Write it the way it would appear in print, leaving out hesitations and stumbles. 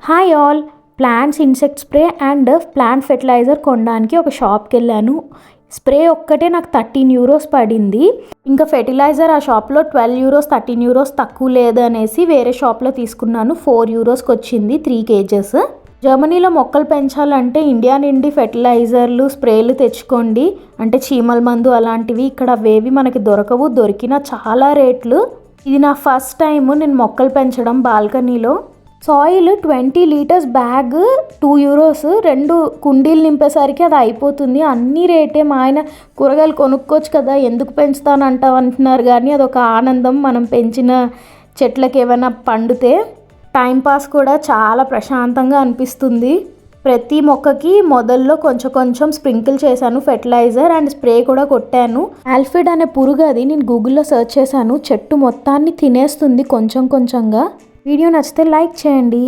Hi all, plants insect spray and plant fertilizer కొనడానికి ఒక షాప్కి వెళ్ళాను. స్ప్రే ఒక్కటే నాకు 13 యూరోస్ పడింది. ఇంకా ఫెర్టిలైజర్ ఆ షాప్లో 12 యూరోస్ 13 యూరోస్ తక్కువ లేదనేసి వేరే షాప్లో తీసుకున్నాను. 4 యూరోస్కి వచ్చింది 3 కేజెస్. జర్మనీలో మొక్కలు పెంచాలంటే ఇండియా నుండి ఫెర్టిలైజర్లు స్ప్రేలు తెచ్చుకోండి, అంటే చీమల మందు అలాంటివి. ఇక్కడ అవేవి మనకి దొరకవు, దొరికినా చాలా రేట్లు. ఇది నా ఫస్ట్ టైం నేను మొక్కలు పెంచడం బాల్కనీలో. సాయిల్ 20 లీటర్స్ బ్యాగ్ 2 యూరోస్, 2 కుండీలు నింపేసరికి అది అయిపోతుంది. అన్ని రేటే. మా ఆయన కూరగాయలు కొనుక్కోవచ్చు కదా, ఎందుకు పెంచుతానంటావు అంటున్నారు, కానీ అదొక ఆనందం మనం పెంచిన చెట్లకి ఏమైనా పండితే. టైంపాస్ కూడా చాలా ప్రశాంతంగా అనిపిస్తుంది. ప్రతి మొక్కకి మొదల్లో కొంచెం కొంచెం స్ప్రింకిల్ చేశాను ఫెర్టిలైజర్ అండ్ స్ప్రే కూడా కొట్టాను. ఆల్ఫిడ్ అనే పురుగు, అది నేను గూగుల్లో సెర్చ్ చేశాను. చెట్టు మొత్తాన్ని తినేస్తుంది కొంచెం కొంచెంగా. వీడియో నచ్చితే లైక్ చేయండి.